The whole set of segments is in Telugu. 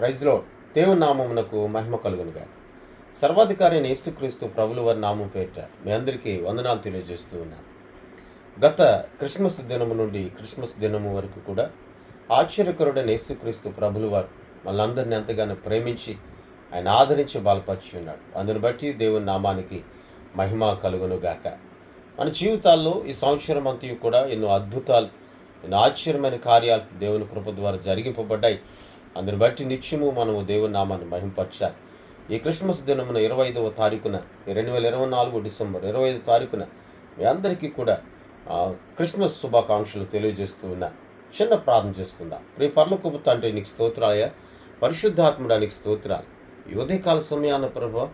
Praise lord. దేవుని నామమునకు మహిమ కలుగునుగాక. సర్వాధికారి అయిన యేసుక్రీస్తు ప్రభుల వారి నామం పేరిట మీ అందరికీ వందనాలు తెలియజేస్తూ ఉన్నాను. గత క్రిస్మస్ దినము నుండి క్రిస్మస్ దినము వరకు కూడా ఆశ్చర్యకరుడైన యేసుక్రీస్తు ప్రభుల వారు మనందరినీ ఎంతగానో ప్రేమించి ఆయన ఆదరించి బలపరిచి ఉన్నాడు. అందుని బట్టి దేవుని నామానికి మహిమ కలుగునుగాక. మన జీవితాల్లో ఈ సంవత్సరం అంతా కూడా ఎన్నో అద్భుతాలు, ఎన్నో ఆశ్చర్యమైన కార్యాలు దేవుని కృప ద్వారా జరిగింపబడ్డాయి. అందుని బట్టి నిత్యము మనము దేవుని నామాన్ని మహింపరచాలి. ఈ క్రిస్మస్ దినమున 25వ తారీఖున 2024 డిసెంబర్ 25వ తారీఖున మీ అందరికీ కూడా క్రిస్మస్ శుభాకాంక్షలు తెలియజేస్తూ ఉన్నా. చిన్న ప్రార్థన చేసుకుందాం. ప్రియ పరలోకపు తండ్రి, నీకు స్తోత్రాలయ, పరిశుద్ధాత్ముడా నీకు స్తోత్రాలు. ఈ ఉదయకాల సమయాన ప్రభువా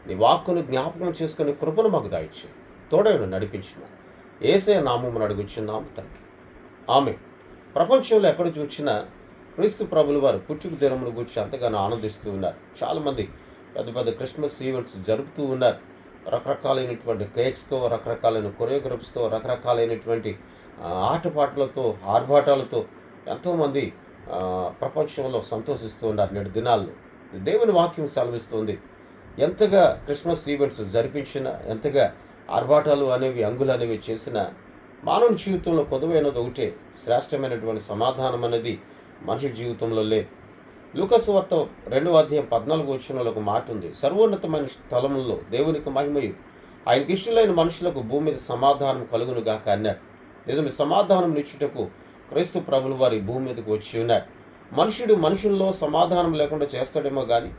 నీ వాక్కును జ్ఞాపకం చేసుకుని కృపను మాకు దాయిచ్చి తోడను నడిపించిన యేసయ్య నామమున అడుగుచున్నాము తండ్రి, ఆమె. ప్రపంచంలో ఎక్కడ చూసినా క్రీస్తు ప్రభుల వారు పుట్టుక దినమును గురించి అంతగానో ఆనందిస్తూ ఉన్నారు. చాలామంది పెద్ద పెద్ద క్రిస్మస్ ఈవెంట్స్ జరుపుతూ ఉన్నారు. రకరకాలైనటువంటి కేక్స్తో, రకరకాలైన కొరియోగ్రఫీస్తో, రకరకాలైనటువంటి ఆటపాటలతో, ఆర్భాటాలతో ఎంతోమంది ప్రపంచంలో సంతోషిస్తూ ఉన్నారు. నేటి దినాల్లో దేవుని వాక్యం సెలవిస్తుంది, ఎంతగా క్రిస్మస్ ఈవెంట్స్ జరిపించినా, ఎంతగా ఆర్భాటాలు అనేవి, అంగులు అనేవి చేసినా మానవ జీవితంలో పొదువైనది ఒకటే, శ్రేష్టమైనటువంటి సమాధానం అనేది మనిషి జీవితంలో లేదు. లూకాసు వార్త 2వ అధ్యాయం 14వ వచనంలో ఒక మాట ఉంది, సర్వోన్నతమైన స్థలముల్లో దేవునికి మహిమయు ఆయనకి ఇష్టలైన మనుషులకు భూమి మీద సమాధానం కలుగునుగాక అన్నారు. నిజమే, సమాధానం నిచ్చుటకు క్రీస్తు ప్రభులు వారి భూమి మీదకి వచ్చి ఉన్నారు. మనుషుడు మనుషుల్లో సమాధానం లేకుండా చేస్తాడేమో కానీ,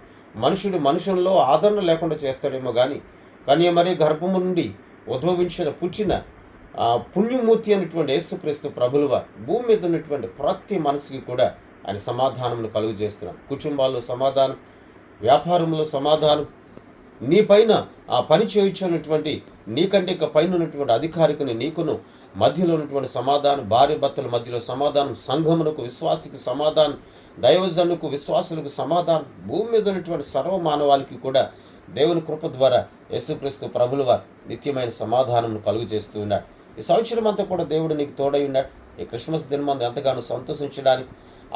మనుషుడు మనుషుల్లో ఆదరణ లేకుండా చేస్తాడేమో కానీ మరి గర్భము నుండి ఉద్భవించిన పుట్టిన పుణ్యమూర్తి అనేటువంటి యేసుక్రీస్తు ప్రభులు వారు భూమి మీద ఉన్నటువంటి ప్రతి మనసుకి కూడా ఆయన సమాధానమును కలుగు చేస్తున్నాడు. కుటుంబాల్లో సమాధానం, వ్యాపారంలో సమాధానం, నీ పైన ఆ పని చేయించినటువంటి నీకంటే ఇక పైన ఉన్నటువంటి అధికారికుని నీకును మధ్యలో ఉన్నటువంటి సమాధానం, భార్య భర్తల మధ్యలో సమాధానం, సంఘమునకు విశ్వాసికి సమాధానం, దైవజనులకు విశ్వాసులకు సమాధానం, భూమి మీద ఉన్నటువంటి సర్వ మానవాళికి కూడా దేవుని కృప ద్వారా యేసుక్రీస్తు ప్రభుల వారు నిత్యమైన సమాధానం కలుగు చేస్తూ ఉన్నాడు. ఈ సంవత్సరం అంతా కూడా దేవుడు నీకు తోడై ఉన్నాడు. ఈ క్రిస్మస్ దినమందు ఎంతగానో సంతోషించడానికి,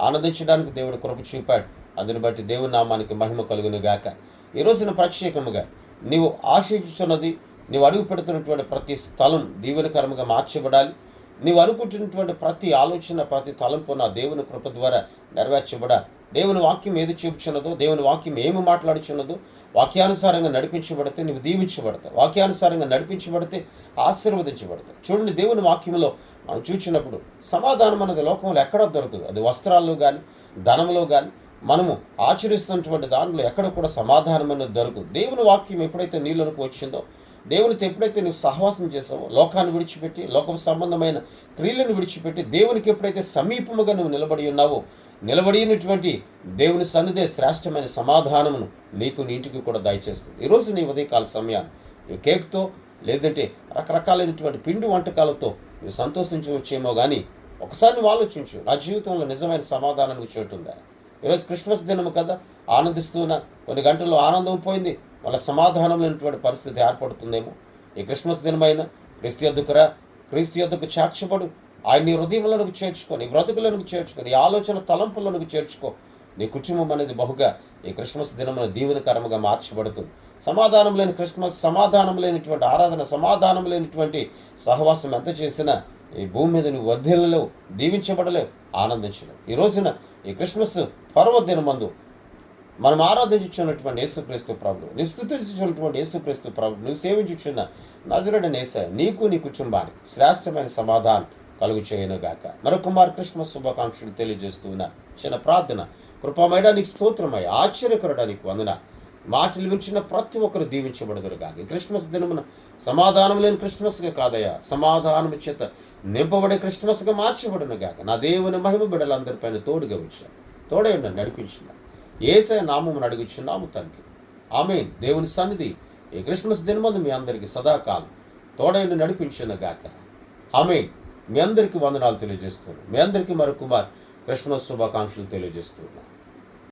ఆనందించడానికి దేవుడు కృప చూపాడు. అందుని బట్టి దేవుని నామానికి మహిమ కలుగును గాక. ఈ రోజున ప్రత్యేకముగా నీవు ఆశించున్నది, నీవు అడుగు పెడుతున్నటువంటి ప్రతి స్థలం దీవెనకరముగా మార్చబడాలి. నీవు అనుకుంటున్నటువంటి ప్రతి ఆలోచన, ప్రతి తలంపు నా దేవుని కృప ద్వారా నెరవేర్చబడాలి. దేవుని వాక్యం ఏది చూపుచున్నదో, దేవుని వాక్యం ఏమి మాట్లాడుచున్నదో, వాక్యానుసారంగా నడిపించబడితే నీవు దీవించబడతావు. వాక్యానుసారంగా నడిపించబడితే ఆశీర్వదించబడతావు. చూడండి, దేవుని వాక్యంలో మనం చూసినప్పుడు సమాధానం అనేది లోకంలో ఎక్కడ దొరకదు. అది వస్త్రాల్లో కానీ, ధనంలో కానీ, మనము ఆచరిస్తున్నటువంటి దానిలో ఎక్కడ కూడా సమాధానం అనేది దొరకదు. దేవుని వాక్యం ఎప్పుడైతే నీళ్ళకు వచ్చిందో, దేవునితో ఎప్పుడైతే నువ్వు సహవాసం చేసావో, లోకాన్ని విడిచిపెట్టి, లోకం సంబంధమైన క్రియలను విడిచిపెట్టి దేవునికి ఎప్పుడైతే సమీపముగా నువ్వు నిలబడి ఉన్నావో, నిలబడినటువంటి దేవుని సన్నిధే శ్రేష్టమైన సమాధానమును నీకు, నీ ఇంటికి కూడా దయచేస్తుంది. ఈరోజు నీ ఉదయకాల సమయాన్ని నువ్వు కేక్తో, లేదంటే రకరకాలైనటువంటి పిండి వంటకాలతో నువ్వు సంతోషించవచ్చేమో కానీ ఒకసారి నువ్వు ఆలోచించు, నా జీవితంలో నిజమైన సమాధానానికి చోటు ఉందా? ఈరోజు క్రిస్మస్ దినము కదా, ఆనందిస్తున్నా, కొన్ని గంటల్లో ఆనందం పోయింది, వాళ్ళ సమాధానం లేనటువంటి పరిస్థితి ఏర్పడుతుందేమో. ఈ క్రిస్మస్ దినమైన క్రీస్తు యొద్దకు చేర్చబడు. ఆయన నీ హృదయములకు చేర్చుకో, నీ బ్రతుకులకు చేర్చుకో, నీ ఆలోచన తలంపులకు చేర్చుకో. నీ కుటుంబం అనేది బహుగా ఈ క్రిస్మస్ దినమున దీవెనకరముగా మార్చబడుతుంది. సమాధానం లేని క్రిస్మస్, సమాధానం లేనిటువంటి ఆరాధన, సమాధానం లేనిటువంటి సహవాసం ఎంత చేసినా ఈ భూమి మీద నువ్వు వర్ధిల్లలేవు, దీవించబడలేవు, ఆనందించలేవు. ఈ రోజున ఈ క్రిస్మస్ పర్వదినమందు మనం ఆరాధించున్నటువంటి యేసుక్రీస్తు ప్రభువు, నువ్వు స్తుతించున్నటువంటి యేసుక్రీస్తు ప్రభువు, నువ్వు సేవించుచున్న నజరేయుడైన యేసయ్య నీకు, నీ కుటుంబానికి శ్రేష్టమైన సమాధానం కలుగు చేయనుగాక. మరొక మారు క్రిస్మస్ శుభాకాంక్షలు తెలియజేస్తూ ఉన్నా. చిన్న ప్రార్థన. కృపామయుడా నీకు స్తోత్రమయ్య, ఆశ్చర్యకరుడా నీకు వందన. మాటలు వించిన ప్రతి ఒక్కరు దీవించబడదురుగాక. క్రిస్మస్ దినమున సమాధానం లేని క్రిస్మస్గా కాదయ్యా, సమాధానం చేత నింపబడే క్రిస్మస్గా మార్చబడునుగాక. నా దేవుని మహిమ బిడ్డలందరిపైన తోడుగా ఉంచాను, తోడే నన్ను నడిపించిన యేసయ్య నామమును అడుగుచున్నాము తండ్రి, ఆమేన్. దేవుని సన్నిధి ఈ క్రిస్మస్ దినమందు మీ అందరికీ సదాకాలం తోడైన నడిపించునుగాక, ఆమేన్. మీ అందరికీ వందనాలు తెలియజేస్తున్నాను. మీ అందరికీ మరొక క్రిస్మస్ శుభాకాంక్షలు తెలియజేస్తున్నాను.